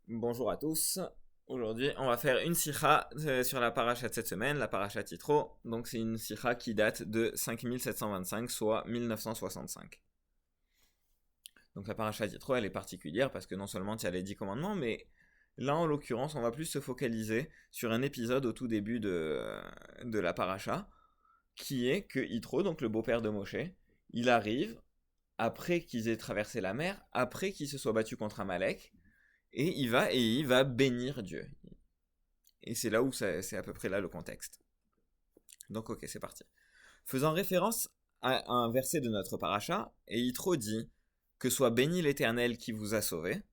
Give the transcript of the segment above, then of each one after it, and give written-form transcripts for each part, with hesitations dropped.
Bonjour à tous. Aujourd'hui, on va faire une sikha sur la paracha de cette semaine, la paracha Yitro. Donc, c'est une sikha qui date de 5725, soit 1965. Donc, la paracha Yitro, elle est particulière parce que non seulement il y a les 10 commandements, mais là, en l'occurrence, on va plus se focaliser sur un épisode au tout début de la paracha, qui est que Yitro, donc le beau-père de Moshe, il arrive après qu'ils aient traversé la mer, après qu'ils se soient battus contre Amalek, et il va bénir Dieu. Et c'est là où c'est à peu près là le contexte. Donc ok, c'est parti. Faisant référence à un verset de notre paracha, et Yitro dit que soit béni l'Éternel qui vous a sauvé.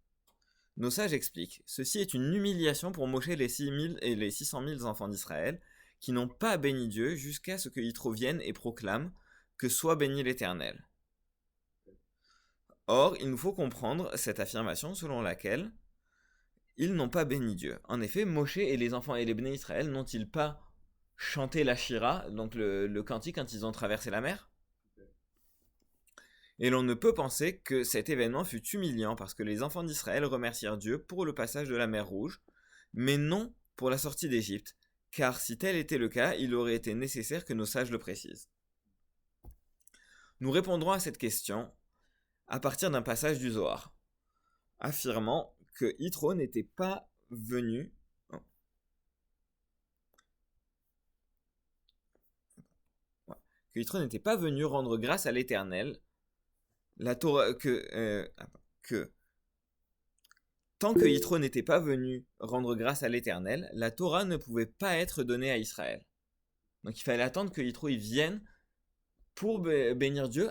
Nos sages expliquent, ceci est une humiliation pour Moshe les 6000 et les 600 000 enfants d'Israël qui n'ont pas béni Dieu jusqu'à ce que Yitro vienne et proclame que soit béni l'Éternel. Or, il nous faut comprendre cette affirmation selon laquelle ils n'ont pas béni Dieu. En effet, Moshe et les enfants et les bénis Israël n'ont-ils pas chanté la Shira, donc le cantique quand ils ont traversé la mer? Et l'on ne peut penser que cet événement fut humiliant parce que les enfants d'Israël remercièrent Dieu pour le passage de la mer Rouge, mais non pour la sortie d'Égypte, car si tel était le cas, il aurait été nécessaire que nos sages le précisent. Nous répondrons à cette question à partir d'un passage du Zohar, affirmant que Yitro n'était pas venu que Yitro n'était pas venu rendre grâce à l'Éternel, la Torah que tant que Yitro n'était pas venu rendre grâce à l'Éternel, la Torah ne pouvait pas être donnée à Israël. Donc il fallait attendre que Yitro y vienne pour bénir Dieu,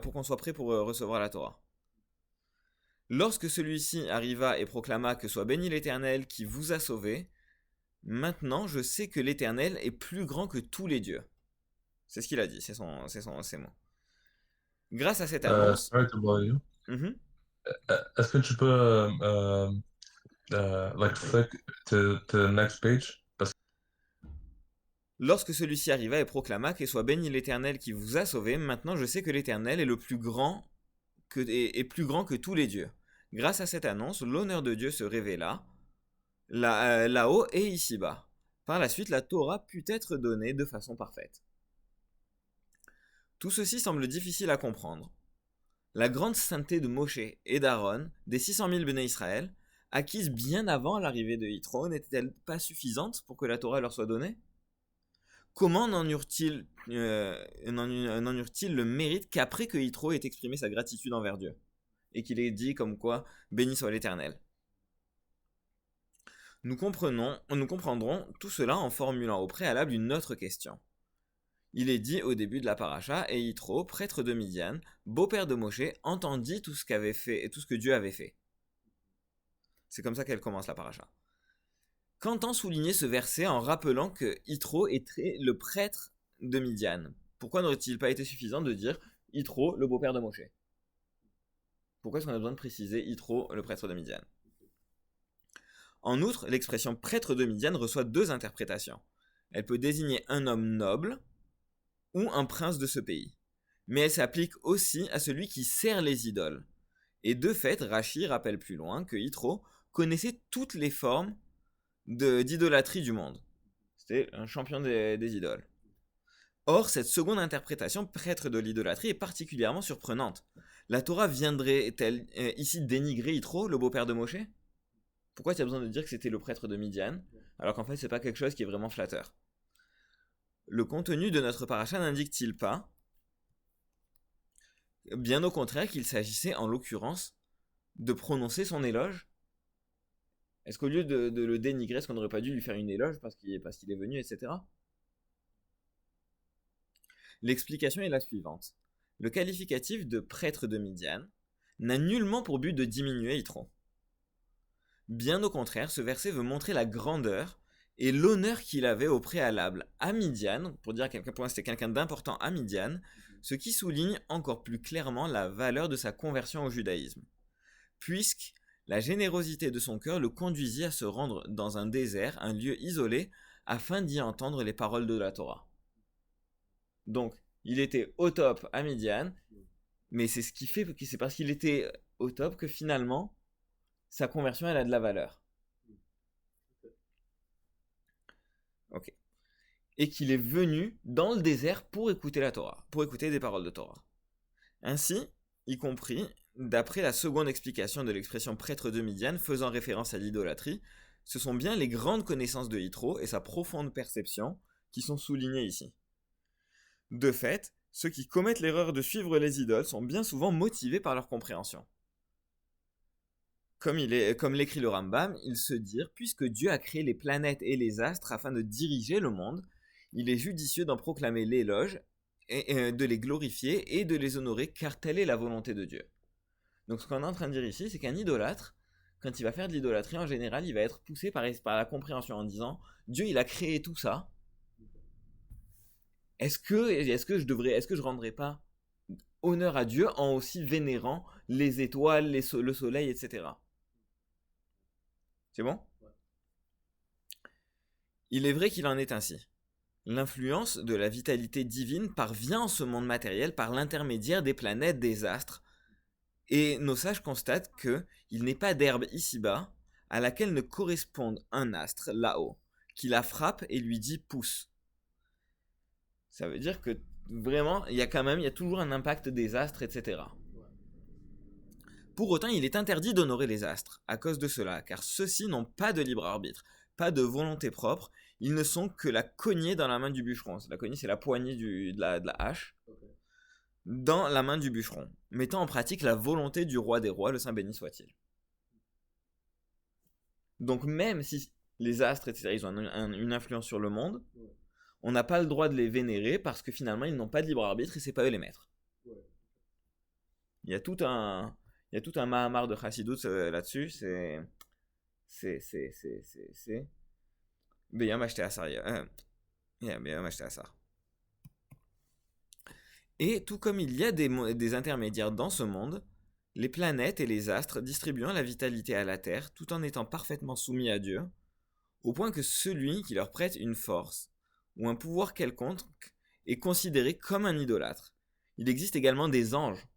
pour qu'on soit prêt pour recevoir la Torah. Lorsque celui-ci arriva et proclama que soit béni l'Éternel qui vous a sauvé, maintenant je sais que l'Éternel est plus grand que tous les dieux. C'est ce qu'il a dit, ses mots. Grâce à cette annonce, Sorry to bother you. mhm, Est-ce que tu peux like flick to the next page? lorsque celui-ci arriva et proclama que soit béni l'Éternel qui vous a sauvé, maintenant je sais que l'Éternel est le plus grand est plus grand que tous les dieux. Grâce à cette annonce, l'honneur de Dieu se révéla là-haut et ici-bas. Par la suite, la Torah put être donnée de façon parfaite. Tout ceci semble difficile à comprendre. La grande sainteté de Moshe et d'Aaron, des 600 000 béné Israël, acquise bien avant l'arrivée de Yitro, n'était-elle pas suffisante pour que la Torah leur soit donnée? Comment n'en eurent-ils le mérite qu'après que Yitro ait exprimé sa gratitude envers Dieu et qu'il ait dit comme quoi béni soit l'Éternel? Nous comprendrons tout cela en formulant au préalable une autre question. Il est dit au début de la paracha, et Yitro, prêtre de Midian, beau-père de Moshe, entendit tout ce qu'avait fait et tout ce que Dieu avait fait. C'est comme ça qu'elle commence la paracha. Qu'entend souligner ce verset en rappelant que Yitro était le prêtre de Midian? Pourquoi n'aurait-il pas été suffisant de dire Yitro, le beau-père de Moshe? Pourquoi est-ce qu'on a besoin de préciser Yitro, le prêtre de Midian? En outre, l'expression prêtre de Midian reçoit deux interprétations. Elle peut désigner un homme noble ou un prince de ce pays. Mais elle s'applique aussi à celui qui sert les idoles. Et de fait, Rashi rappelle plus loin que Yitro connaissait toutes les formes d'idolâtrie du monde. C'était un champion des idoles. Or, cette seconde interprétation, prêtre de l'idolâtrie, est particulièrement surprenante. La Torah viendrait-elle ici dénigrer Yitro, le beau-père de Moshe? Pourquoi tu as besoin de dire que c'était le prêtre de Midian, alors qu'en fait c'est pas quelque chose qui est vraiment flatteur? Le contenu de notre paracha n'indique-t-il pas, bien au contraire, qu'il s'agissait en l'occurrence de prononcer son éloge? Est-ce qu'au lieu de le dénigrer, est-ce qu'on n'aurait pas dû lui faire une éloge parce qu'il est venu, etc. L'explication est la suivante. Le qualificatif de prêtre de Midian n'a nullement pour but de diminuer Yitro. Bien au contraire, ce verset veut montrer la grandeur et l'honneur qu'il avait au préalable à Midian, pour dire à quel point c'était quelqu'un d'important à Midian, ce qui souligne encore plus clairement la valeur de sa conversion au judaïsme, puisque la générosité de son cœur le conduisit à se rendre dans un désert, un lieu isolé, afin d'y entendre les paroles de la Torah. Donc, il était au top à Midian, mais c'est ce qui fait que c'est parce qu'il était au top que finalement, sa conversion elle a de la valeur. Ok. Et qu'il est venu dans le désert pour écouter la Torah, pour écouter des paroles de Torah. Ainsi, y compris, d'après la seconde explication de l'expression prêtre de Midian faisant référence à l'idolâtrie, ce sont bien les grandes connaissances de Yitro et sa profonde perception qui sont soulignées ici. De fait, ceux qui commettent l'erreur de suivre les idoles sont bien souvent motivés par leur compréhension. Comme l'écrit le Rambam, ils se dirent, puisque Dieu a créé les planètes et les astres afin de diriger le monde, il est judicieux d'en proclamer l'éloge, et de les glorifier et de les honorer, car telle est la volonté de Dieu. Donc ce qu'on est en train de dire ici, c'est qu'un idolâtre, quand il va faire de l'idolâtrie, en général, il va être poussé par la compréhension en disant, Dieu il a créé tout ça, est-ce que je rendrais pas honneur à Dieu en aussi vénérant les étoiles, le soleil, etc. C'est bon ? Il est vrai qu'il en est ainsi. L'influence de la vitalité divine parvient en ce monde matériel par l'intermédiaire des planètes, des astres, et nos sages constatent qu'il n'est pas d'herbe ici-bas à laquelle ne corresponde un astre là-haut, qui la frappe et lui dit pousse. Ça veut dire que vraiment, il y a toujours un impact des astres, etc. Pour autant, il est interdit d'honorer les astres, à cause de cela, car ceux-ci n'ont pas de libre arbitre, pas de volonté propre, ils ne sont que la cognée dans la main du bûcheron. La cognée, c'est la poignée de la hache, dans la main du bûcheron, mettant en pratique la volonté du roi des rois, le Saint béni soit-il. Donc même si les astres, etc., ils ont une influence sur le monde, on n'a pas le droit de les vénérer parce que finalement, ils n'ont pas de libre arbitre et c'est pas eux les maîtres. Il y a tout un Mahamar de Chassidut là-dessus, c'est Beyam acheté à ça. Beyam acheté à ça. Et tout comme il y a des intermédiaires dans ce monde, les planètes et les astres distribuant la vitalité à la terre tout en étant parfaitement soumis à Dieu, au point que celui qui leur prête une force ou un pouvoir quelconque est considéré comme un idolâtre. Il existe également des anges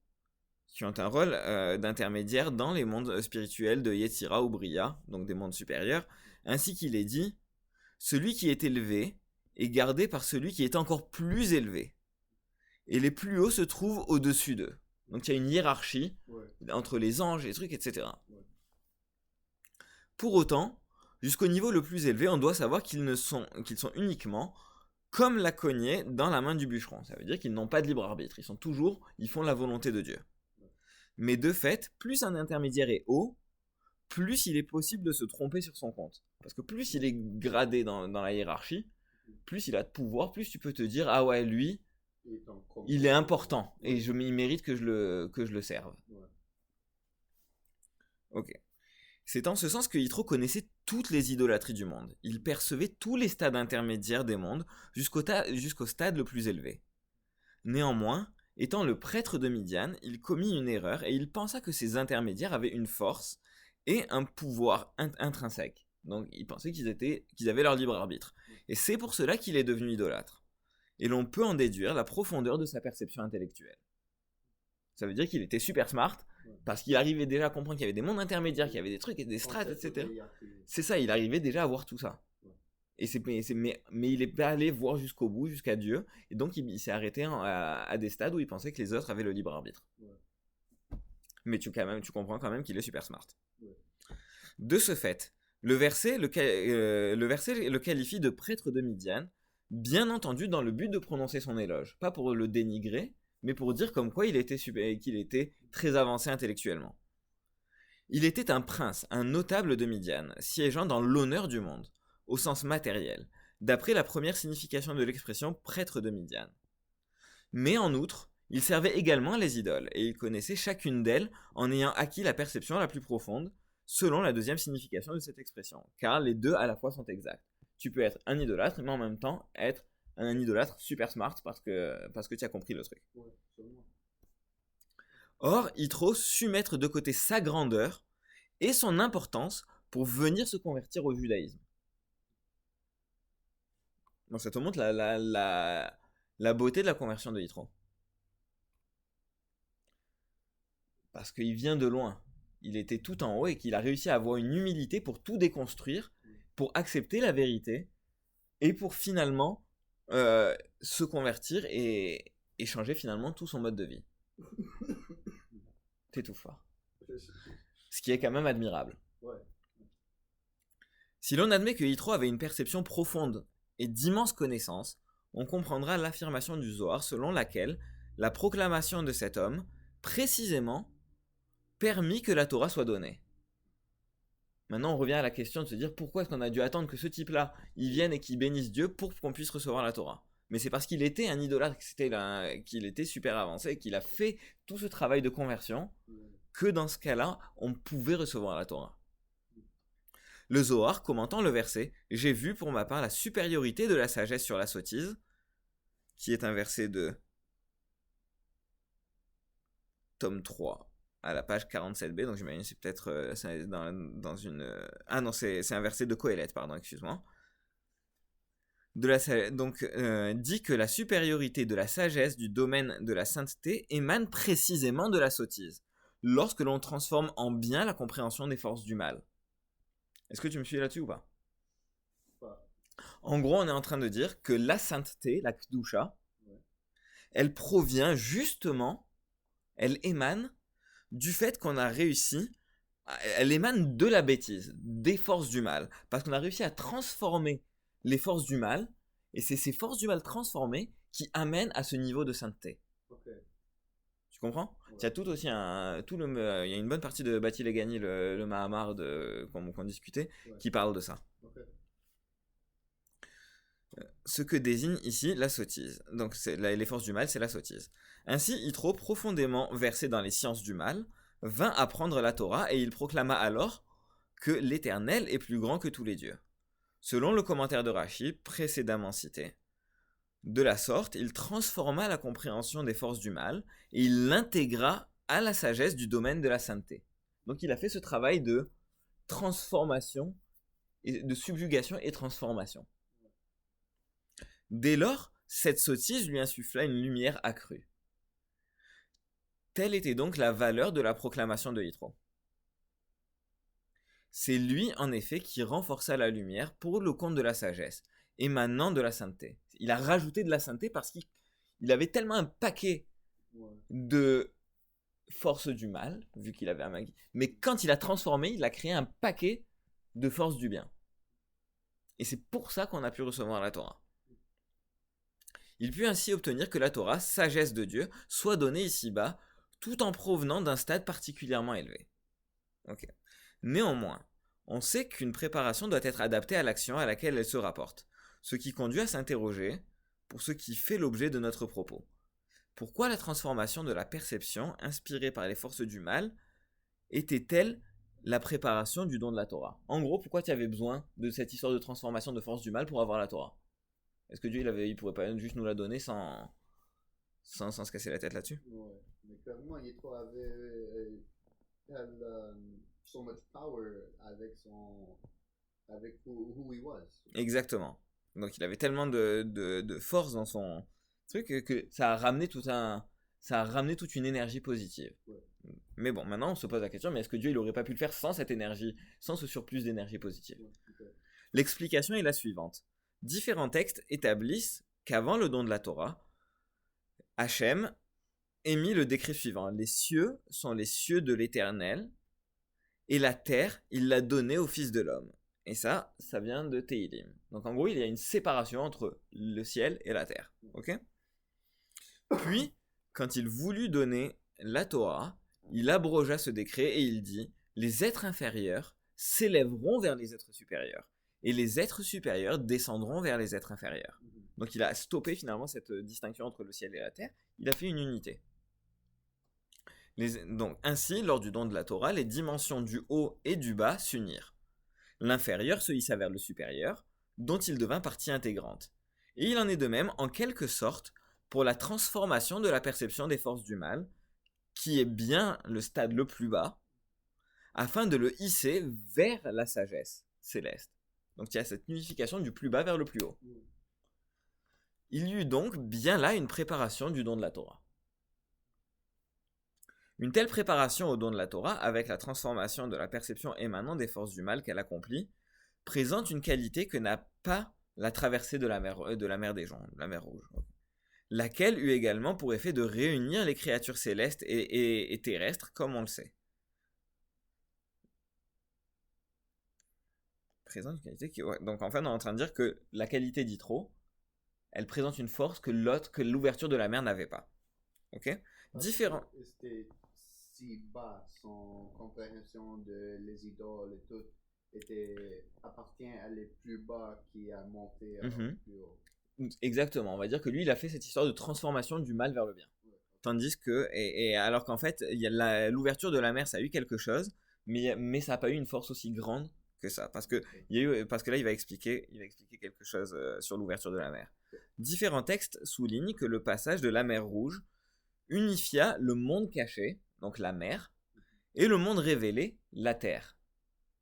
qui ont un rôle d'intermédiaire dans les mondes spirituels de Yetzira ou Bria, donc des mondes supérieurs, ainsi qu'il est dit, celui qui est élevé est gardé par celui qui est encore plus élevé, et les plus hauts se trouvent au-dessus d'eux. Donc il y a une hiérarchie entre les anges et les trucs, etc. Pour autant, jusqu'au niveau le plus élevé, on doit savoir qu'ils sont uniquement comme la cognée dans la main du bûcheron. Ça veut dire qu'ils n'ont pas de libre arbitre, ils font la volonté de Dieu. Mais de fait, plus un intermédiaire est haut, plus il est possible de se tromper sur son compte. Parce que plus il est gradé dans la hiérarchie, plus il a de pouvoir, plus tu peux te dire, ah ouais, lui, il est important, et il mérite que je le serve. Ok. C'est en ce sens que Yitro connaissait toutes les idolâtries du monde. Il percevait tous les stades intermédiaires des mondes jusqu'au stade le plus élevé. Néanmoins, étant le prêtre de Midian, il commit une erreur et il pensa que ces intermédiaires avaient une force et un pouvoir intrinsèque. Donc il pensait qu'ils avaient leur libre arbitre. Et c'est pour cela qu'il est devenu idolâtre. Et l'on peut en déduire la profondeur de sa perception intellectuelle. Ça veut dire qu'il était super smart, parce qu'il arrivait déjà à comprendre qu'il y avait des mondes intermédiaires, qu'il y avait des trucs et des strates, etc. C'est ça, il arrivait déjà à voir tout ça. Mais il est pas allé voir jusqu'au bout, jusqu'à Dieu, et donc il s'est arrêté à des stades où il pensait que les autres avaient le libre arbitre. Mais tu comprends quand même qu'il est super smart. De ce fait, le verset le qualifie de prêtre de Midian, bien entendu dans le but de prononcer son éloge, pas pour le dénigrer, mais pour dire comme quoi qu'il était très avancé intellectuellement. Il était un prince, un notable de Midian, siégeant dans l'honneur du monde, au sens matériel, d'après la première signification de l'expression prêtre de Midian. Mais en outre, il servait également les idoles, et il connaissait chacune d'elles en ayant acquis la perception la plus profonde, selon la deuxième signification de cette expression, car les deux à la fois sont exacts. Tu peux être un idolâtre, mais en même temps être un idolâtre super smart parce que tu as compris le truc. Or, Yitro sut mettre de côté sa grandeur et son importance pour venir se convertir au judaïsme. Donc ça te montre la beauté de la conversion de Yitro. Parce qu'il vient de loin. il était tout en haut et qu'il a réussi à avoir une humilité pour tout déconstruire, pour accepter la vérité et pour finalement se convertir et changer finalement tout son mode de vie. T'es tout fort. Ce qui est quand même admirable. Ouais. Si l'on admet que Yitro avait une perception profonde et d'immenses connaissances, on comprendra l'affirmation du Zohar selon laquelle la proclamation de cet homme, précisément, permit que la Torah soit donnée. Maintenant, on revient à la question de se dire pourquoi est-ce qu'on a dû attendre que ce type-là, il vienne et qu'il bénisse Dieu pour qu'on puisse recevoir la Torah. Mais c'est parce qu'il était un idolâtre, qu'il était super avancé, qu'il a fait tout ce travail de conversion, que dans ce cas-là, on pouvait recevoir la Torah. Le Zohar, commentant le verset, j'ai vu pour ma part la supériorité de la sagesse sur la sottise, qui est un verset de tome 3, à la page 47b, donc j'imagine c'est peut-être dans une... Ah non, c'est un verset de Qoéleth, pardon, excuse-moi. Dit que la supériorité de la sagesse du domaine de la sainteté émane précisément de la sottise, lorsque l'on transforme en bien la compréhension des forces du mal. Est-ce que tu me suis là-dessus ou pas? En gros, on est en train de dire que la sainteté, la Kedusha, elle provient justement, elle émane du fait qu'on a réussi, elle émane de la bêtise, des forces du mal, parce qu'on a réussi à transformer les forces du mal, et c'est ces forces du mal transformées qui amènent à ce niveau de sainteté. Okay. Tu comprends? Il y a tout aussi il y a une bonne partie de Bati Legani, le Mahamar qu'on discutait, qui parle de ça. Okay. Ce que désigne ici la sottise. Donc les forces du mal, c'est la sottise. Ainsi, Yitro, profondément versé dans les sciences du mal, vint apprendre la Torah et il proclama alors que l'Éternel est plus grand que tous les dieux. Selon le commentaire de Rashi, précédemment cité. De la sorte, il transforma la compréhension des forces du mal et il l'intégra à la sagesse du domaine de la sainteté. Donc il a fait ce travail de transformation, de subjugation et transformation. Dès lors, cette sottise lui insuffla une lumière accrue. Telle était donc la valeur de la proclamation de Yitro. C'est lui, en effet, qui renforça la lumière pour le compte de la sagesse, émanant de la sainteté. Il a rajouté de la sainteté parce qu'il avait tellement un paquet de forces du mal, vu qu'il avait un magie, mais quand il a transformé, il a créé un paquet de forces du bien. Et c'est pour ça qu'on a pu recevoir la Torah. Il put ainsi obtenir que la Torah, sagesse de Dieu, soit donnée ici-bas, tout en provenant d'un stade particulièrement élevé. Ok. Néanmoins, on sait qu'une préparation doit être adaptée à l'action à laquelle elle se rapporte, ce qui conduit à s'interroger pour ce qui fait l'objet de notre propos. Pourquoi la transformation de la perception, inspirée par les forces du mal, était-elle la préparation du don de la Torah? En gros, pourquoi tu avais besoin de cette histoire de transformation de force du mal pour avoir la Torah? Est-ce que Dieu il pourrait pas juste nous la donner sans se casser la tête là-dessus? Ouais, mais clairement, Yitro avait so much power avec who he was. Exactement. Donc il avait tellement de force dans son truc que ça a ramené toute une énergie positive. Ouais. Mais bon, maintenant on se pose la question, mais est-ce que Dieu il aurait pas pu le faire sans cette énergie, sans ce surplus d'énergie positive? Ouais, okay. L'explication est la suivante. Différents textes établissent qu'avant le don de la Torah, Hachem émit le décret suivant. Les cieux sont les cieux de l'Éternel, et la terre, il l'a donnée au Fils de l'homme. Et ça vient de Tehillim. Donc en gros, il y a une séparation entre le ciel et la terre. Ok? Puis, quand il voulut donner la Torah, il abrogea ce décret et il dit « Les êtres inférieurs s'élèveront vers les êtres supérieurs, et les êtres supérieurs descendront vers les êtres inférieurs. » Donc il a stoppé finalement cette distinction entre le ciel et la terre. Il a fait une unité. Donc ainsi, lors du don de la Torah, les dimensions du haut et du bas s'unirent. L'inférieur se hissa vers le supérieur, dont il devint partie intégrante. Et il en est de même, en quelque sorte, pour la transformation de la perception des forces du mal, qui est bien le stade le plus bas, afin de le hisser vers la sagesse céleste. Donc il y a cette unification du plus bas vers le plus haut. Il y eut donc bien là une préparation du don de la Torah. Une telle préparation au don de la Torah, avec la transformation de la perception émanant des forces du mal qu'elle accomplit, présente une qualité que n'a pas la traversée de la mer des gens, la mer Rouge, laquelle eut également pour effet de réunir les créatures célestes et terrestres, comme on le sait. Présente une qualité qui... Ouais. Donc en fait, on est en train de dire que la qualité d'Yitro, elle présente une force que l'ouverture de la mer n'avait pas. Ok? Différent. C'était si bas, son compréhension de les idoles et tout appartient à les plus bas qui a monté plus haut. Exactement, on va dire que lui, il a fait cette histoire de transformation du mal vers le bien. Tandis que, et alors qu'en fait, l'ouverture de la mer, ça a eu quelque chose, mais ça n'a pas eu une force aussi grande que ça. Parce que là, il va expliquer quelque chose sur l'ouverture de la mer. Différents textes soulignent que le passage de la mer Rouge unifia le monde caché, donc la mer, et le monde révélé, la terre.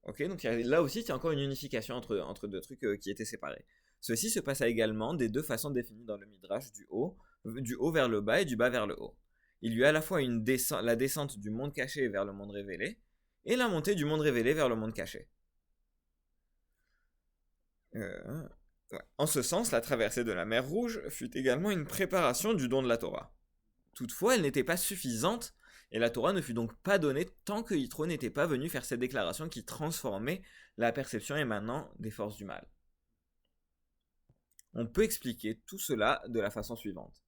Ok, donc là aussi, il y a encore une unification entre deux trucs qui étaient séparés. Ceci se passa également des deux façons définies dans le Midrash, du haut vers le bas et du bas vers le haut. Il y eut à la fois la descente du monde caché vers le monde révélé, et la montée du monde révélé vers le monde caché. En ce sens, la traversée de la mer Rouge fut également une préparation du don de la Torah. Toutefois, elle n'était pas suffisante, et la Torah ne fut donc pas donnée tant que Yitro n'était pas venu faire cette déclaration qui transformait la perception émanant des forces du mal. On peut expliquer tout cela de la façon suivante.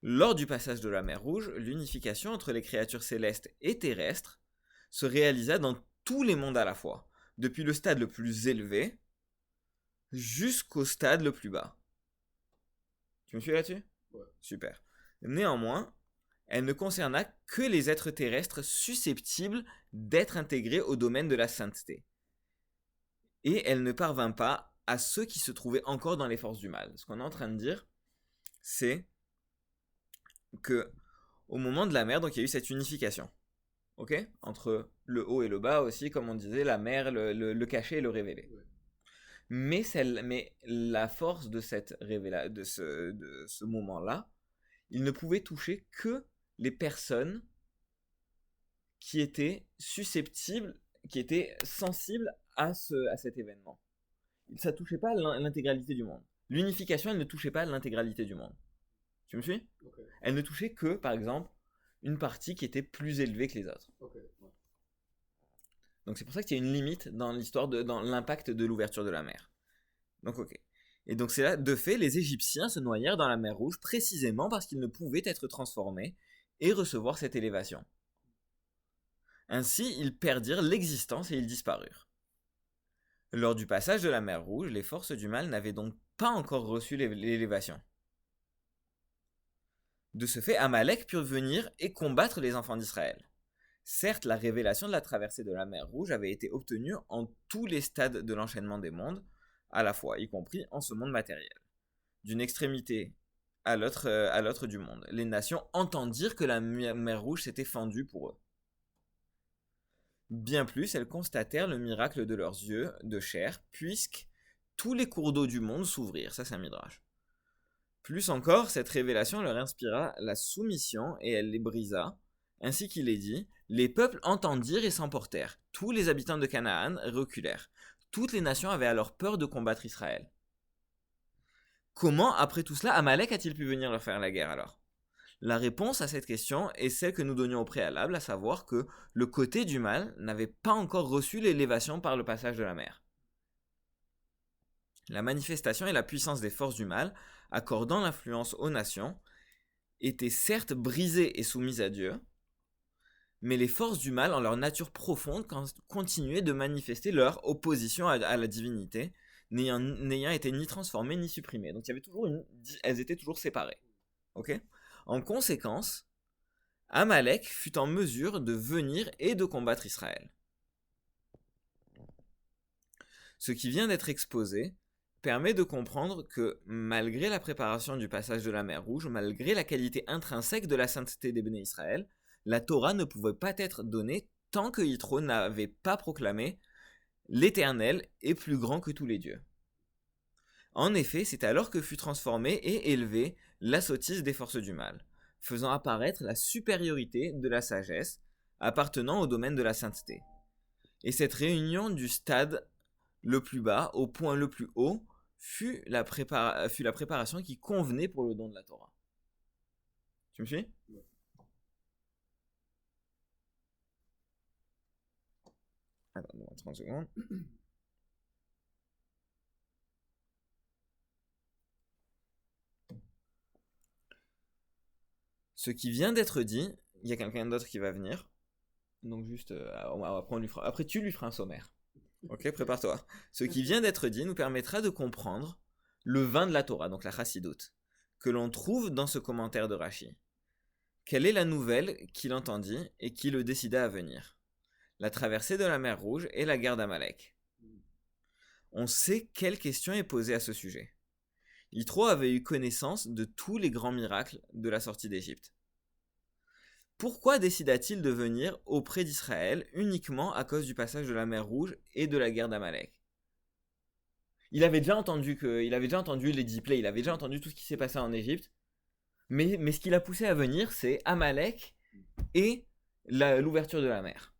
Lors du passage de la mer Rouge, l'unification entre les créatures célestes et terrestres se réalisa dans tous les mondes à la fois, depuis le stade le plus élevé jusqu'au stade le plus bas. Tu me suis là-dessus ? Ouais. Super. Néanmoins, elle ne concerna que les êtres terrestres susceptibles d'être intégrés au domaine de la sainteté. Et elle ne parvint pas à ceux qui se trouvaient encore dans les forces du mal. Ce qu'on est en train de dire, c'est que au moment de la mer, donc il y a eu cette unification, ok, entre le haut et le bas aussi, comme on disait, la mer, le caché et le révélé. Ouais. Mais la force de de ce moment-là, il ne pouvait toucher que les personnes qui étaient susceptibles, qui étaient sensibles à cet événement. Ça ne touchait pas l'intégralité du monde. L'unification, elle ne touchait pas l'intégralité du monde. Tu me suis ? Okay. Elle ne touchait que, par exemple, une partie qui était plus élevée que les autres. Okay. Ouais. Donc c'est pour ça qu'il y a une limite dans dans l'impact de l'ouverture de la mer. Donc ok. Et donc c'est là, de fait, les Égyptiens se noyèrent dans la mer Rouge précisément parce qu'ils ne pouvaient être transformés et recevoir cette élévation. Ainsi, ils perdirent l'existence et ils disparurent. Lors du passage de la mer Rouge, les forces du mal n'avaient donc pas encore reçu l'élévation. De ce fait, Amalek put venir et combattre les enfants d'Israël. Certes, la révélation de la traversée de la mer Rouge avait été obtenue en tous les stades de l'enchaînement des mondes, à la fois, y compris en ce monde matériel. D'une extrémité à l'autre du monde, les nations entendirent que la mer Rouge s'était fendue pour eux. Bien plus, elles constatèrent le miracle de leurs yeux de chair, puisque tous les cours d'eau du monde s'ouvrirent. Ça, c'est un midrash. Plus encore, cette révélation leur inspira la soumission et elle les brisa. Ainsi qu'il est dit, les peuples entendirent et s'emportèrent. Tous les habitants de Canaan reculèrent. Toutes les nations avaient alors peur de combattre Israël. Comment, après tout cela, Amalek a-t-il pu venir leur faire la guerre alors ? La réponse à cette question est celle que nous donnions au préalable, à savoir que le côté du mal n'avait pas encore reçu l'élévation par le passage de la mer. La manifestation et la puissance des forces du mal, accordant l'influence aux nations, étaient certes brisées et soumises à Dieu, mais les forces du mal, en leur nature profonde, continuaient de manifester leur opposition à la divinité, n'ayant été ni transformées ni supprimées. Donc il y avait elles étaient toujours séparées. Ok ? En conséquence, Amalek fut en mesure de venir et de combattre Israël. Ce qui vient d'être exposé permet de comprendre que, malgré la préparation du passage de la mer Rouge, malgré la qualité intrinsèque de la sainteté des Béné Israël, la Torah ne pouvait pas être donnée tant que Yitro n'avait pas proclamé « L'Éternel est plus grand que tous les dieux ». En effet, c'est alors que fut transformée et élevée la sottise des forces du mal. faisant apparaître la supériorité de la sagesse appartenant au domaine de la sainteté. Et cette réunion du stade le plus bas au point le plus haut fut la préparation qui convenait pour le don de la Torah. Tu me suis? Attends, 30 secondes. Ce qui vient d'être dit, il y a quelqu'un d'autre qui va venir. Donc juste, après tu lui feras un sommaire. Ok, prépare-toi. Ce qui vient d'être dit nous permettra de comprendre le vin de la Torah, donc la chassidoute, que l'on trouve dans ce commentaire de Rashi. Quelle est la nouvelle qu'il entendit et qui le décida à venir? La traversée de la mer Rouge et la guerre d'Amalek. On sait quelle question est posée à ce sujet. Yitro avait eu connaissance de tous les grands miracles de la sortie d'Égypte. Pourquoi décida-t-il de venir auprès d'Israël uniquement à cause du passage de la mer Rouge et de la guerre d'Amalek? Il avait déjà entendu les 10 plaies, il avait déjà entendu tout ce qui s'est passé en Égypte, mais ce qui l'a poussé à venir, c'est Amalek et l'ouverture de la mer.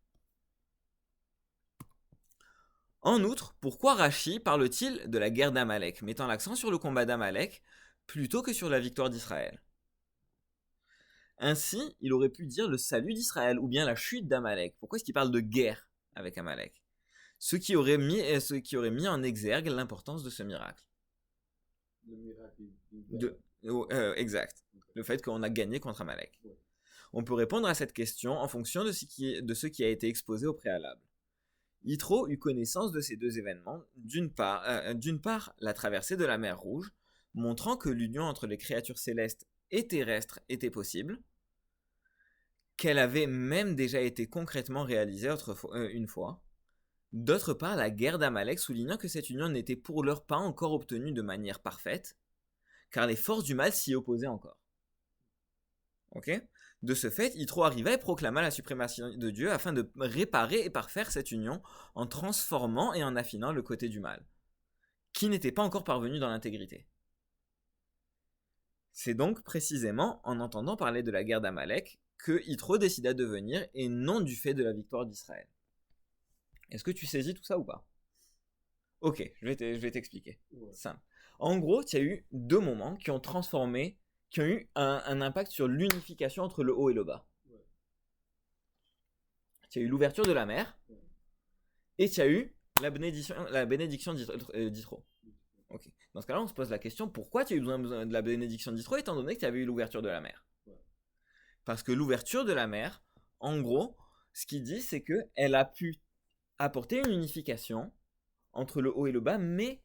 En outre, pourquoi Rashi parle-t-il de la guerre d'Amalek, mettant l'accent sur le combat d'Amalek plutôt que sur la victoire d'Israël? Ainsi, il aurait pu dire le salut d'Israël ou bien la chute d'Amalek. Pourquoi est-ce qu'il parle de guerre avec Amalek? Ce qui aurait mis en exergue l'importance de ce miracle. Le miracle exact. Le fait qu'on a gagné contre Amalek. Ouais. On peut répondre à cette question en fonction de ce qui a été exposé au préalable. Yitro eut connaissance de ces deux événements, d'une part la traversée de la mer Rouge, montrant que l'union entre les créatures célestes et terrestres était possible, qu'elle avait même déjà été concrètement réalisée une fois. D'autre part, la guerre d'Amalek soulignant que cette union n'était pour l'heure pas encore obtenue de manière parfaite, car les forces du mal s'y opposaient encore. Ok? De ce fait, Yitro arriva et proclama la suprématie de Dieu afin de réparer et parfaire cette union en transformant et en affinant le côté du mal, qui n'était pas encore parvenu dans l'intégrité. C'est donc précisément en entendant parler de la guerre d'Amalek que Yitro décida de venir et non du fait de la victoire d'Israël. Est-ce que tu saisis tout ça ou pas? Ok, je vais t'expliquer. Ouais. Simple. En gros, il y a eu deux moments qui ont eu un impact sur l'unification entre le haut et le bas. Ouais. Il y a eu l'ouverture de la mer, ouais, et il y a eu la bénédiction d'Yitro. Okay. Dans ce cas-là, on se pose la question, pourquoi tu as eu besoin de la bénédiction d'Yitro étant donné que tu avais eu l'ouverture de la mer? Ouais. Parce que l'ouverture de la mer, en gros, ce qu'il dit, c'est qu'elle a pu apporter une unification entre le haut et le bas, mais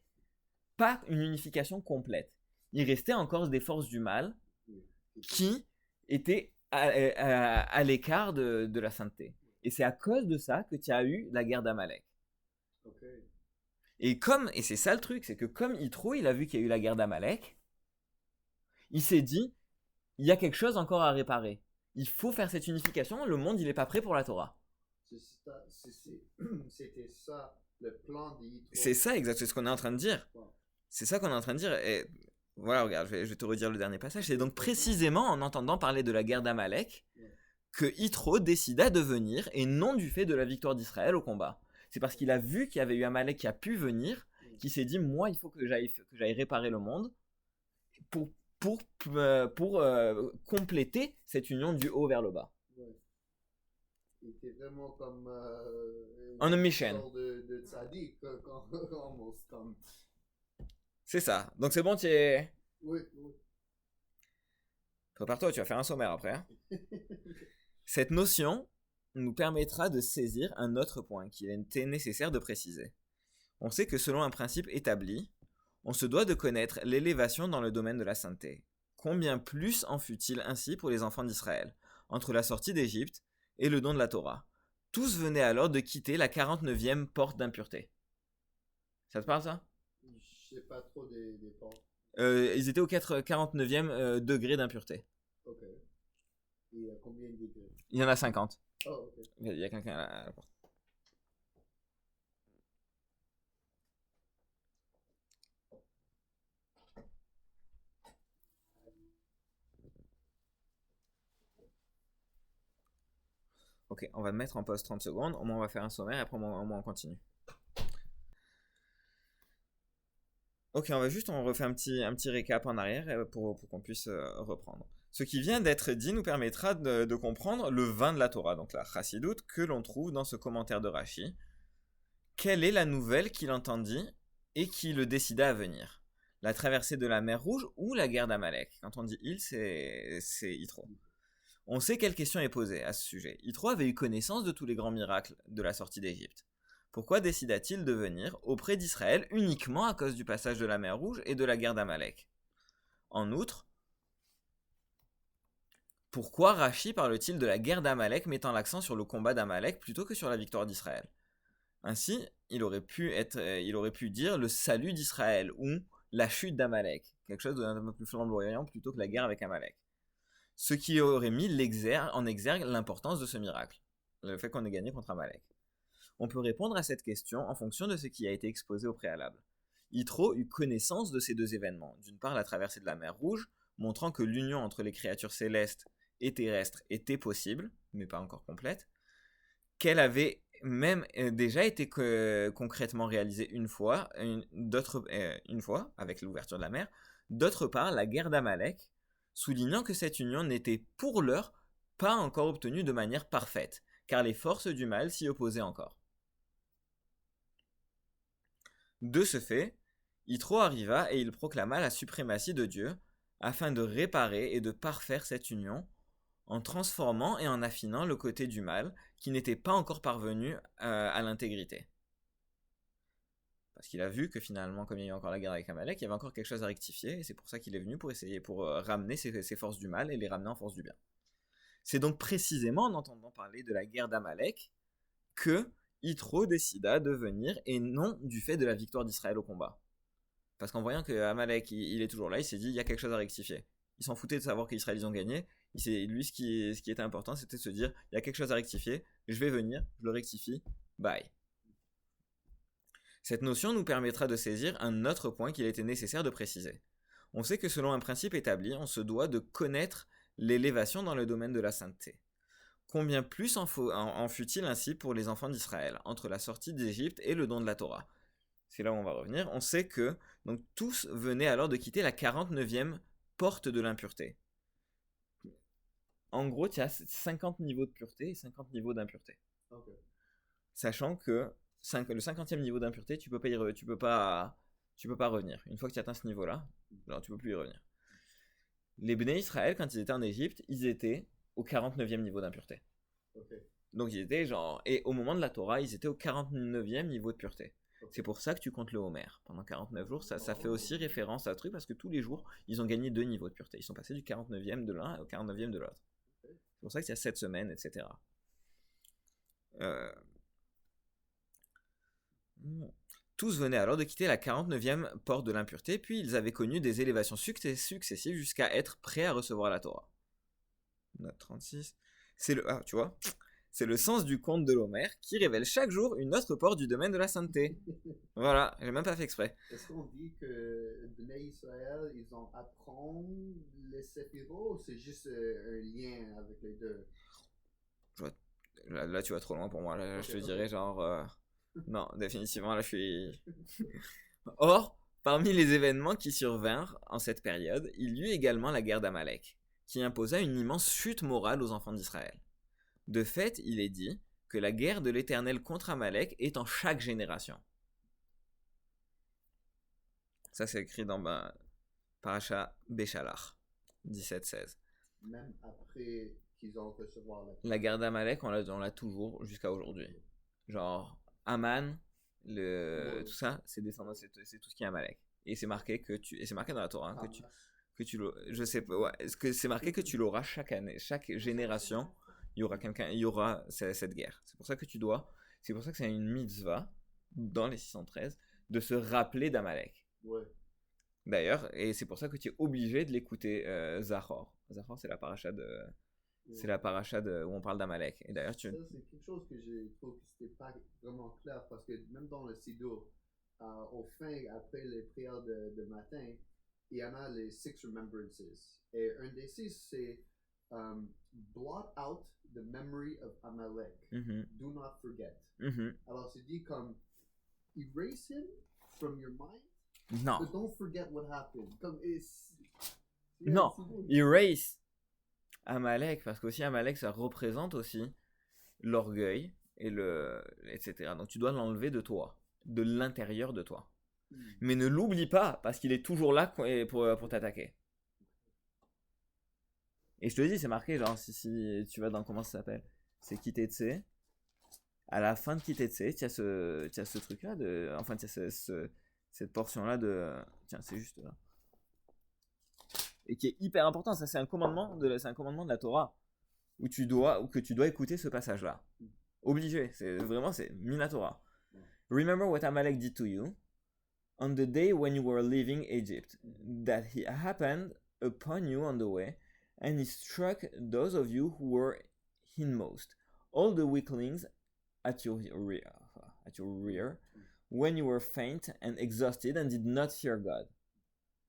pas une unification complète. Il restait encore des forces du mal qui étaient à l'écart de la sainteté. Et c'est à cause de ça que tu as eu la guerre d'Amalek. Okay. Et c'est ça le truc, c'est que comme Yitro, il a vu qu'il y a eu la guerre d'Amalek, il s'est dit, il y a quelque chose encore à réparer. Il faut faire cette unification, le monde, il n'est pas prêt pour la Torah. C'était ça, le plan d'Yitro. C'est ça, exact, c'est ce qu'on est en train de dire. Wow. C'est ça qu'on est en train de dire. Et voilà, regarde, je vais te redire le dernier passage. C'est donc précisément en entendant parler de la guerre d'Amalek que Yitro décida de venir, et non du fait de la victoire d'Israël au combat. C'est parce qu'il a vu qu'il y avait eu Amalek qui a pu venir, qu'il s'est dit, moi, il faut que j'aille réparer le monde pour compléter cette union du haut vers le bas. Ouais. Il était vraiment comme on a mission. De tzaddik, comme... C'est ça. Donc c'est bon, tu es... Oui. Prépare-toi, tu vas faire un sommaire après. Hein. Cette notion nous permettra de saisir un autre point qu'il était nécessaire de préciser. On sait que selon un principe établi, on se doit de connaître l'élévation dans le domaine de la sainteté. Combien plus en fut-il ainsi pour les enfants d'Israël, entre la sortie d'Égypte et le don de la Torah? Tous venaient alors de quitter la 49e porte d'impureté. Ça te parle ça? Je sais pas trop des portes. Ils étaient au 49e degré d'impureté. Ok. Et il y a combien de degrés? Il y en a 50. Oh, ok. Il y a quelqu'un à la porte. Ok, on va mettre en pause 30 secondes, au moins on va faire un sommaire et après au moins on continue. Ok, on refait un petit récap en arrière pour qu'on puisse reprendre. Ce qui vient d'être dit nous permettra de comprendre le vin de la Torah, donc la chassidoute, que l'on trouve dans ce commentaire de Rashi. Quelle est la nouvelle qu'il entendit et qui le décida à venir? La traversée de la mer Rouge ou la guerre d'Amalek? Quand on dit il, c'est Yitro. On sait quelle question est posée à ce sujet. Yitro avait eu connaissance de tous les grands miracles de la sortie d'Égypte. Pourquoi décida-t-il de venir auprès d'Israël uniquement à cause du passage de la mer Rouge et de la guerre d'Amalek? En outre, pourquoi Rashi parle-t-il de la guerre d'Amalek mettant l'accent sur le combat d'Amalek plutôt que sur la victoire d'Israël? Ainsi, il aurait pu dire le salut d'Israël ou la chute d'Amalek, quelque chose d'un peu plus flamboyant plutôt que la guerre avec Amalek. Ce qui aurait mis en exergue l'importance de ce miracle, le fait qu'on ait gagné contre Amalek. On peut répondre à cette question en fonction de ce qui a été exposé au préalable. Yitro eut connaissance de ces deux événements. D'une part, la traversée de la mer Rouge, montrant que l'union entre les créatures célestes et terrestres était possible, mais pas encore complète, qu'elle avait même déjà été concrètement réalisée une fois avec l'ouverture de la mer. D'autre part, la guerre d'Amalek, soulignant que cette union n'était pour l'heure pas encore obtenue de manière parfaite, car les forces du mal s'y opposaient encore. De ce fait, Yitro arriva et il proclama la suprématie de Dieu afin de réparer et de parfaire cette union en transformant et en affinant le côté du mal qui n'était pas encore parvenu à l'intégrité. Parce qu'il a vu que finalement, comme il y a eu encore la guerre avec Amalek, il y avait encore quelque chose à rectifier, et c'est pour ça qu'il est venu pour ramener ces forces du mal et les ramener en force du bien. C'est donc précisément en entendant parler de la guerre d'Amalek que Yitro décida de venir, et non du fait de la victoire d'Israël au combat. Parce qu'en voyant que Amalek il est toujours là, il s'est dit il y a quelque chose à rectifier. Il s'en foutait de savoir qu'Israël ils ont gagné. Lui, ce qui était important, c'était de se dire il y a quelque chose à rectifier, je vais venir, je le rectifie, bye. Cette notion nous permettra de saisir un autre point qu'il était nécessaire de préciser. On sait que selon un principe établi, on se doit de connaître l'élévation dans le domaine de la sainteté. Combien plus en fut-il ainsi pour les enfants d'Israël, entre la sortie d'Égypte et le don de la Torah? C'est là où on va revenir. On sait que donc, tous venaient alors de quitter la 49e porte de l'impureté. En gros, tu as 50 niveaux de pureté et 50 niveaux d'impureté. Okay. Sachant que le 50e niveau d'impureté, tu peux pas revenir. Une fois que tu atteins ce niveau-là, alors tu peux plus y revenir. Les Bnei Israël, quand ils étaient en Égypte, ils étaient au 49e niveau d'impureté. Okay. Donc ils étaient et au moment de la Torah, ils étaient au 49e niveau de pureté. Okay. C'est pour ça que tu comptes le Homer. Pendant 49 jours, ça fait aussi référence à un truc parce que tous les jours, ils ont gagné 2 niveaux de pureté. Ils sont passés du 49e de l'un au 49e de l'autre. Okay. C'est pour ça qu'il y a 7 semaines, etc. Tous venaient alors de quitter la 49e porte de l'impureté, puis ils avaient connu des élévations successives jusqu'à être prêts à recevoir la Torah. Note 36. Tu vois, c'est le sens du conte de l'Homère qui révèle chaque jour une autre porte du domaine de la sainteté. Voilà, j'ai même pas fait exprès. Est-ce qu'on dit que Bnei Israël, ils ont appris les Séphirot ou c'est juste un lien avec les deux? Là, tu vas trop loin pour moi. Là, je te dirais non, définitivement, là, je suis... Or, parmi les événements qui survinrent en cette période, il y eut également la guerre d'Amalek, qui imposa une immense chute morale aux enfants d'Israël. De fait, il est dit que la guerre de l'Éternel contre Amalek est en chaque génération. Ça, c'est écrit dans Parasha Béchalach, 17-16. Même après qu'ils ont recevoir la guerre d'Amalek, on l'a toujours jusqu'à aujourd'hui. Genre, Aman, tout ça, c'est descendant, c'est tout ce qui est Amalek. Et c'est marqué c'est marqué dans la Torah je sais pas, ouais, est-ce que c'est marqué que tu l'auras chaque année, chaque génération, il y aura cette guerre. C'est pour ça que c'est pour ça que c'est une mitzvah dans les 613 de se rappeler d'Amalek. Ouais. D'ailleurs, et c'est pour ça que tu es obligé de l'écouter Zachor. Zachor, c'est la paracha c'est la paracha où on parle d'Amalek. Et d'ailleurs, Ça, c'est quelque chose que je trouve que c'était pas vraiment clair parce que même dans le Sidour, au fin, après les prières de matin, il y en a les 6 remembrances. Et un des 6, c'est blot out the memory of Amalek. Mhm, Do not forget. mhm. Alors c'est dit comme erase him from your mind, Non, but don't forget what happened. Comme non, c'est beau. erase Amalek, parce qu'aussi Amalek, ça représente aussi l'orgueil, etc. Donc tu dois l'enlever de toi, de l'intérieur de toi. Mais ne l'oublie pas, parce qu'il est toujours là pour t'attaquer. Et je te dis, c'est marqué, genre, si tu vas dans comment ça s'appelle, c'est Kitetse. À la fin de Kitetse, tu as ce truc-là, enfin, tu as cette portion-là de. Tiens, c'est juste là. Et qui est hyper important, ça c'est un commandement de la Torah, ou que tu dois écouter ce passage-là. Obligé, c'est Minatora. Remember what Amalek did to you on the day when you were leaving Egypt, that he happened upon you on the way, and he struck those of you who were hinmost, all the weaklings at your rear, when you were faint and exhausted and did not fear God.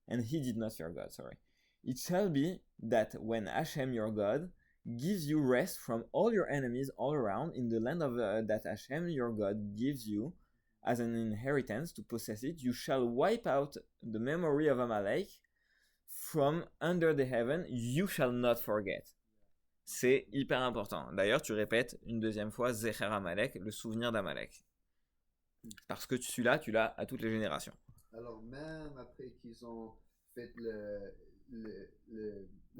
And he did not fear God, sorry. It shall be that when Hashem your God gives you rest from all your enemies all around in the land of that Hashem your God gives you as an inheritance to possess it, you shall wipe out the memory of Amalek from under the heaven, you shall not forget. C'est hyper important. D'ailleurs, tu répètes une deuxième fois Zecher Amalek, le souvenir d'Amalek. Parce que celui-là, tu l'as à toutes les générations. Alors même après qu'ils ont fait le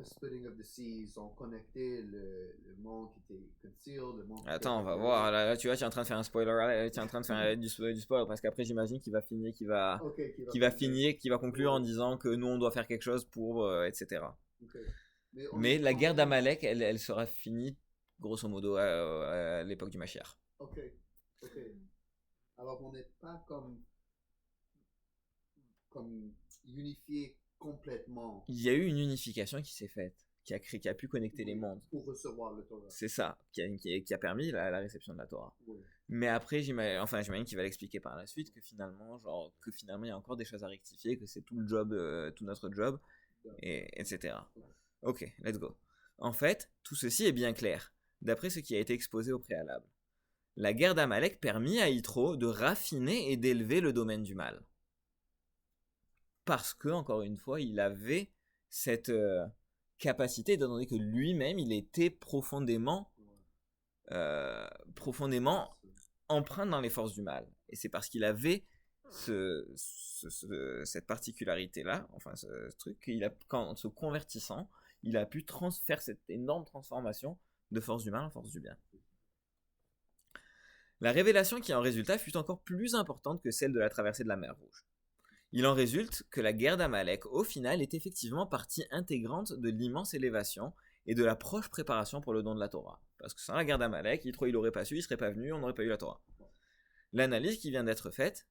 splitting of the seas, ils ont connecté le monde qui était concealed, le monde qui Attends, on était va voir. Là, tu vois, tu es en train de faire un spoiler. Tu es en train de faire du spoiler parce qu'après, j'imagine qu'il va conclure en disant que nous, on doit faire quelque chose pour, etc. Ok. Mais la guerre d'Amalek, elle sera finie, grosso modo, à l'époque du Mashiach. Ok. Alors on n'est pas comme unifié complètement Il y a eu une unification qui s'est faite, qui a pu connecter les mondes. pour recevoir le Torah. C'est ça, qui a permis la réception de la Torah. Oui. Mais après, j'imagine qu'il va l'expliquer par la suite, que finalement, il y a encore des choses à rectifier, que c'est tout le job, tout notre job, etc. Ok, let's go. En fait, tout ceci est bien clair, d'après ce qui a été exposé au préalable. La guerre d'Amalek permit à Yitro de raffiner et d'élever le domaine du mal. Parce que, encore une fois, il avait cette capacité, étant donné que lui-même, il était profondément empreint dans les forces du mal. Et c'est parce qu'il avait cette particularité-là, enfin ce truc, qu'en se convertissant, il a pu faire cette énorme transformation de force du mal en force du bien. La révélation qui en résulta fut encore plus importante que celle de la traversée de la mer Rouge. Il en résulte que la guerre d'Amalek, au final, est effectivement partie intégrante de l'immense élévation et de la proche préparation pour le don de la Torah. Parce que sans la guerre d'Amalek, il n'aurait pas su, il serait pas venu, on n'aurait pas eu la Torah. L'analyse qui vient d'être faite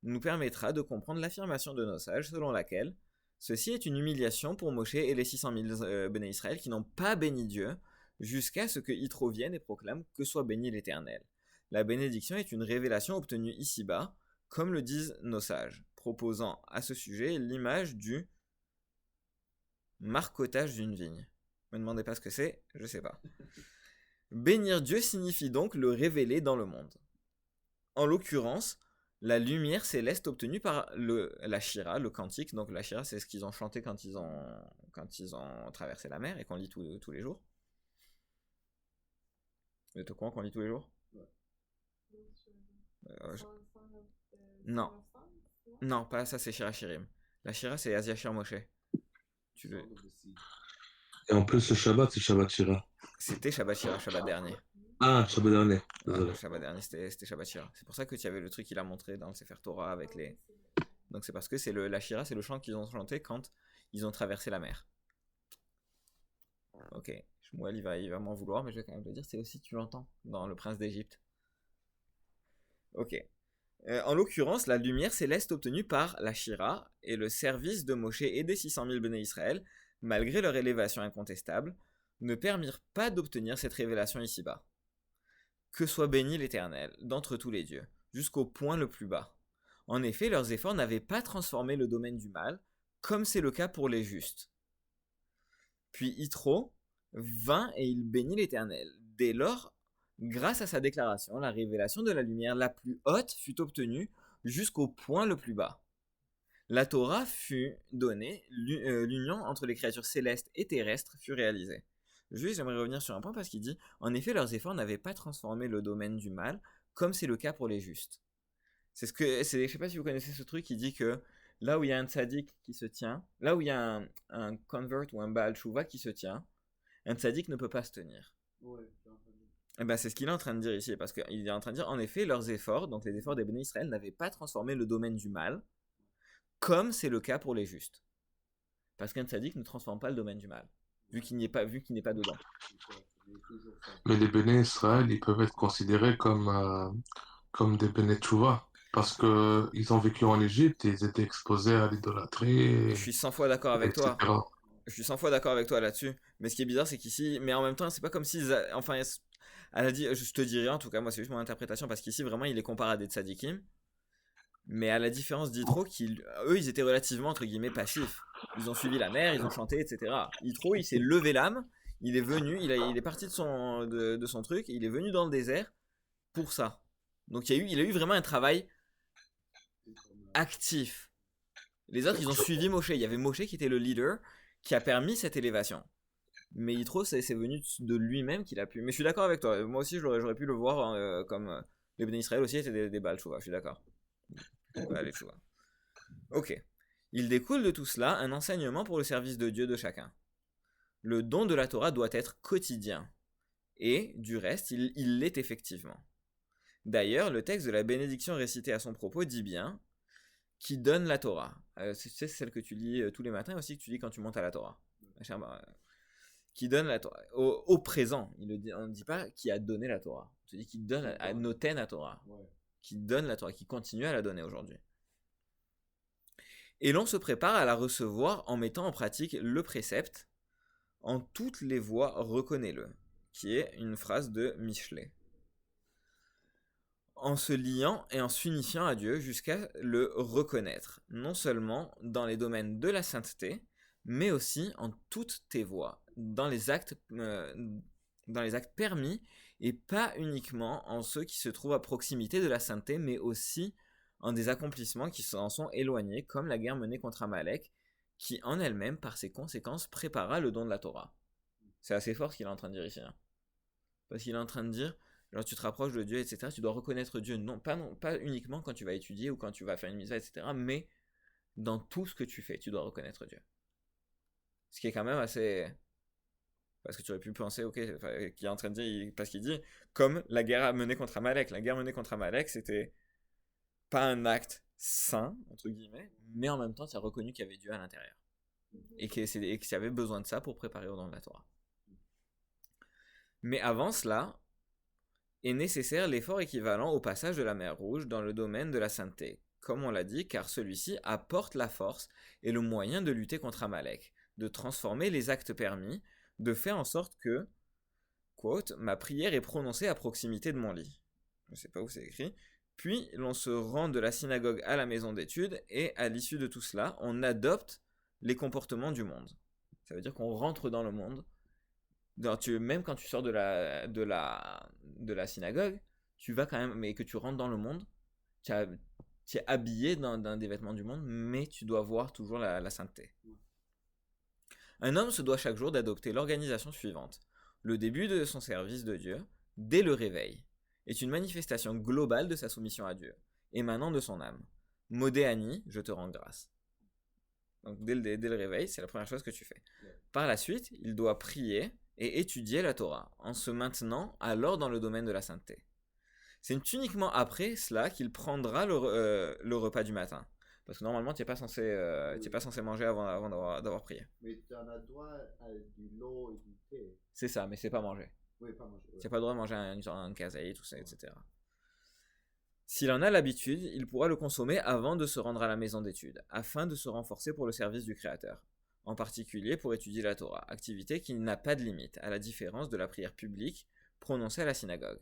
nous permettra de comprendre l'affirmation de nos sages selon laquelle ceci est une humiliation pour Moshe et les 600 000 Béné Israël qui n'ont pas béni Dieu jusqu'à ce que Yitro vienne et proclame que soit béni l'Éternel. La bénédiction est une révélation obtenue ici-bas, comme le disent nos sages, proposant à ce sujet l'image du marcotage d'une vigne. Ne me demandez pas ce que c'est, je sais pas. Bénir Dieu signifie donc le révéler dans le monde. En l'occurrence, la lumière céleste obtenue par la Shira, le cantique. Donc la Shira, c'est ce qu'ils ont chanté quand ils ont traversé la mer et qu'on lit tous les jours. Vous êtes au courant qu'on lit tous les jours? Non. Non, pas ça, c'est Shira Shirim. La Shira, c'est Asia Shir Moshe. Et en plus, le Shabbat, c'est Shabbat Shira. C'était Shabbat Shira, Shabbat dernier. Ah, Shabbat dernier. Le Shabbat dernier, c'était Shabbat Shira. C'est pour ça que tu avais le truc qu'il a montré dans le Sefer Torah avec les. Donc c'est parce que la Shira, c'est le chant qu'ils ont chanté quand ils ont traversé la mer. Ok. Shmuel, il va m'en vouloir, mais je vais quand même le dire, c'est aussi, tu l'entends, dans Le Prince d'Égypte. Ok. En l'occurrence, la lumière céleste obtenue par la Shira et le service de Moshe et des 600 000 Béné Israël, malgré leur élévation incontestable, ne permirent pas d'obtenir cette révélation ici-bas. Que soit béni l'Éternel, d'entre tous les dieux, jusqu'au point le plus bas. En effet, leurs efforts n'avaient pas transformé le domaine du mal, comme c'est le cas pour les justes. Puis Yitro, vint et il bénit l'Éternel. Dès lors, grâce à sa déclaration, la révélation de la lumière la plus haute fut obtenue jusqu'au point le plus bas. La Torah fut donnée, l'union entre les créatures célestes et terrestres fut réalisée. Juste, j'aimerais revenir sur un point parce qu'il dit « En effet, leurs efforts n'avaient pas transformé le domaine du mal, comme c'est le cas pour les justes. » je sais pas si vous connaissez ce truc qui dit que là où il y a un tzaddik qui se tient, là où il y a un convert ou un Baal Tshuva qui se tient, un tzaddik ne peut pas se tenir. Ouais, j'ai entendu. Et ben c'est ce qu'il est en train de dire ici, parce qu'il est en train de dire, en effet, leurs efforts, donc les efforts des bénis Israël, n'avaient pas transformé le domaine du mal, comme c'est le cas pour les justes. Parce qu'un tzaddik ne transforme pas le domaine du mal, vu qu'il n'est pas dedans. C'est toujours ça. Mais les béné Israël, ils peuvent être considérés comme des béné Tchouva. Parce que ils ont vécu en Égypte et ils étaient exposés à Je l'idolâtrie, suis 100 fois d'accord avec toi. etc. Je suis 100 fois d'accord avec toi là-dessus. Mais ce qui est bizarre, c'est qu'ici, mais en même temps, c'est pas comme s'ils. Enfin, elle a dit, je te dirais en tout cas, moi c'est juste mon interprétation, parce qu'ici, vraiment, il les compare à des tzadikim. Mais à la différence d'Yitro, eux, ils étaient relativement, entre guillemets, passifs. Ils ont suivi la mer, ils ont chanté, etc. Yitro, il s'est levé l'âme, il est venu, il est parti de son truc, il est venu dans le désert pour ça. Donc il a eu vraiment un travail actif. Les autres, ils ont suivi Moshe. Il y avait Moshe qui était le leader, qui a permis cette élévation. Mais Yitro, c'est venu de lui-même qu'il a pu. Mais je suis d'accord avec toi. Moi aussi, j'aurais pu le voir comme les Béné Israël aussi étaient des Baal Tshuva. Je suis d'accord. Allez, Tshuva. Ok. Il découle de tout cela un enseignement pour le service de Dieu de chacun. Le don de la Torah doit être quotidien. Et, du reste, il l'est effectivement. D'ailleurs, le texte de la bénédiction récité à son propos dit bien qui donne la Torah. C'est celle que tu lis tous les matins aussi, que tu lis quand tu montes à la Torah. Qui donne la Torah. Au présent, on ne dit pas qui a donné la Torah. On te dit qui donne à noten la Torah. Ouais. Qui donne la Torah, qui continue à la donner aujourd'hui. Et l'on se prépare à la recevoir en mettant en pratique le précepte en toutes les voies reconnais-le, qui est une phrase de Michelet. En se liant et en s'unifiant à Dieu jusqu'à le reconnaître, non seulement dans les domaines de la sainteté, mais aussi en toutes tes voies, dans les actes permis, et pas uniquement en ceux qui se trouvent à proximité de la sainteté, mais aussi en des accomplissements qui en sont éloignés, comme la guerre menée contre Amalek, qui en elle-même, par ses conséquences, prépara le don de la Torah. C'est assez fort ce qu'il est en train de dire ici. Hein. Parce qu'il est en train de dire, alors tu te rapproches de Dieu, etc. Tu dois reconnaître Dieu, non, pas uniquement quand tu vas étudier ou quand tu vas faire une mitzvah, etc. Mais dans tout ce que tu fais, tu dois reconnaître Dieu. Ce qui est quand même assez... Parce que tu aurais pu penser, ok, qu'il est en train de dire, parce qu'il dit, comme la guerre menée contre Amalek. La guerre menée contre Amalek, c'était pas un acte saint, entre guillemets, mais en même temps, tu as reconnu qu'il y avait Dieu à l'intérieur. Et qu'il y avait besoin de ça pour préparer au don de la Torah. Mais avant cela, est nécessaire l'effort équivalent au passage de la mer Rouge dans le domaine de la sainteté, comme on l'a dit, car celui-ci apporte la force et le moyen de lutter contre Amalek, de transformer les actes permis, de faire en sorte que, quote, ma prière est prononcée à proximité de mon lit. Je ne sais pas où c'est écrit. Puis l'on se rend de la synagogue à la maison d'études et à l'issue de tout cela, on adopte les comportements du monde. Ça veut dire qu'on rentre dans le monde. Même quand tu sors de la synagogue, tu vas quand même, mais que tu rentres dans le monde, tu es habillé dans des vêtements du monde, mais tu dois voir toujours la sainteté. Un homme se doit chaque jour d'adopter l'organisation suivante. Le début de son service de Dieu, dès le réveil, est une manifestation globale de sa soumission à Dieu, émanant de son âme. Modéani, je te rends grâce. Donc dès le réveil, c'est la première chose que tu fais. Par la suite, il doit prier et étudier la Torah, en se maintenant alors dans le domaine de la sainteté. C'est uniquement après cela qu'il prendra le repas du matin. Parce que normalement, tu n'es pas censé manger avant d'avoir prié. Mais tu en as droit à du l'eau et du thé. C'est ça, mais c'est pas manger. Oui, pas manger. Ouais. C'est pas le droit de manger un kazaï, tout ça, etc. S'il en a l'habitude, il pourra le consommer avant de se rendre à la maison d'études, afin de se renforcer pour le service du Créateur. En particulier pour étudier la Torah, activité qui n'a pas de limite, à la différence de la prière publique prononcée à la synagogue.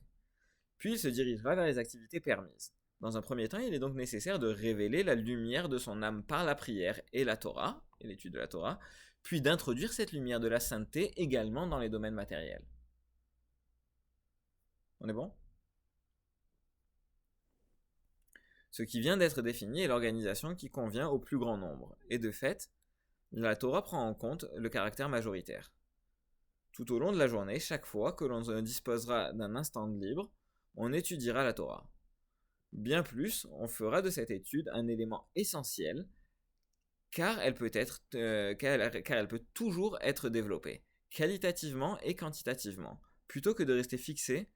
Puis il se dirigera vers les activités permises. Dans un premier temps, il est donc nécessaire de révéler la lumière de son âme par la prière et la Torah, et l'étude de la Torah, puis d'introduire cette lumière de la sainteté également dans les domaines matériels. On est bon? Ce qui vient d'être défini est l'organisation qui convient au plus grand nombre, et de fait, la Torah prend en compte le caractère majoritaire. Tout au long de la journée, chaque fois que l'on disposera d'un instant de libre, on étudiera la Torah. Bien plus, on fera de cette étude un élément essentiel, car elle peut toujours être développée, qualitativement et quantitativement, plutôt que de rester fixée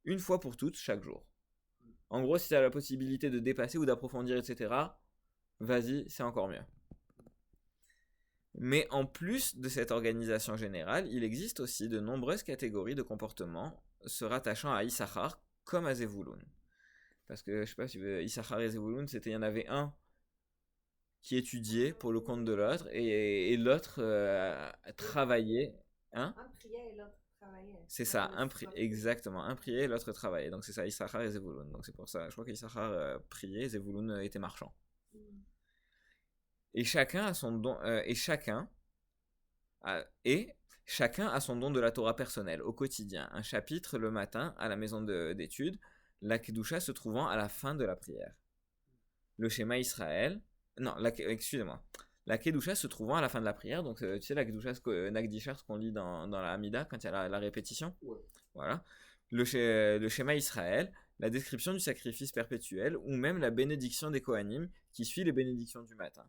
une fois pour toutes chaque jour. En gros, si tu as la possibilité de dépasser ou d'approfondir, etc., vas-y, c'est encore mieux. Mais en plus de cette organisation générale, il existe aussi de nombreuses catégories de comportements se rattachant à Issachar comme à Zevulun. Parce que, je sais pas si Issachar et Zevulun, il y en avait un qui étudiait pour le compte de l'autre et l'autre travaillait. Hein? Un priait et l'autre travaillait. C'est ça, exactement. Un priait et l'autre travaillait. Donc c'est ça, Issachar et Zevulun. Donc c'est pour ça, je crois qu'Issachar priait, Zevulun était marchand. Et chacun a son don, chacun a son don de la Torah personnelle au quotidien. Un chapitre le matin à la maison d'études, la Kedusha se trouvant à la fin de la prière. Le schéma Israël, non, excusez-moi. La Kedusha se trouvant à la fin de la prière, donc tu sais la Kedusha Nagdisha, ce qu'on lit dans la Hamida quand il y a la répétition. Ouais. Voilà. Le schéma Israël, la description du sacrifice perpétuel ou même la bénédiction des Kohanim qui suit les bénédictions du matin,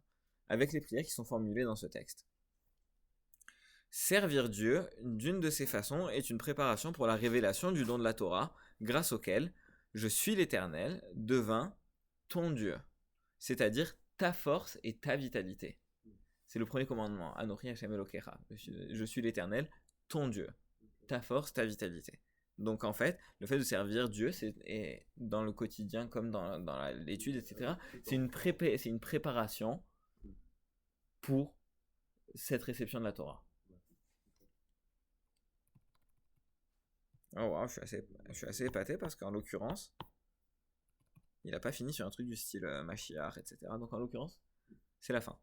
avec les prières qui sont formulées dans ce texte. Servir Dieu, d'une de ces façons, est une préparation pour la révélation du don de la Torah, grâce auquel je suis l'Éternel devint ton Dieu, c'est-à-dire ta force et ta vitalité. C'est le premier commandement. Anochi Hashem Elokecha. Je suis l'Éternel, ton Dieu, ta force, ta vitalité. Donc en fait, le fait de servir Dieu, et dans le quotidien comme dans l'étude, etc., c'est une préparation pour cette réception de la Torah. Oh wow, je suis assez épaté parce qu'en l'occurrence, il n'a pas fini sur un truc du style Mashiach, etc. Donc en l'occurrence, c'est la fin.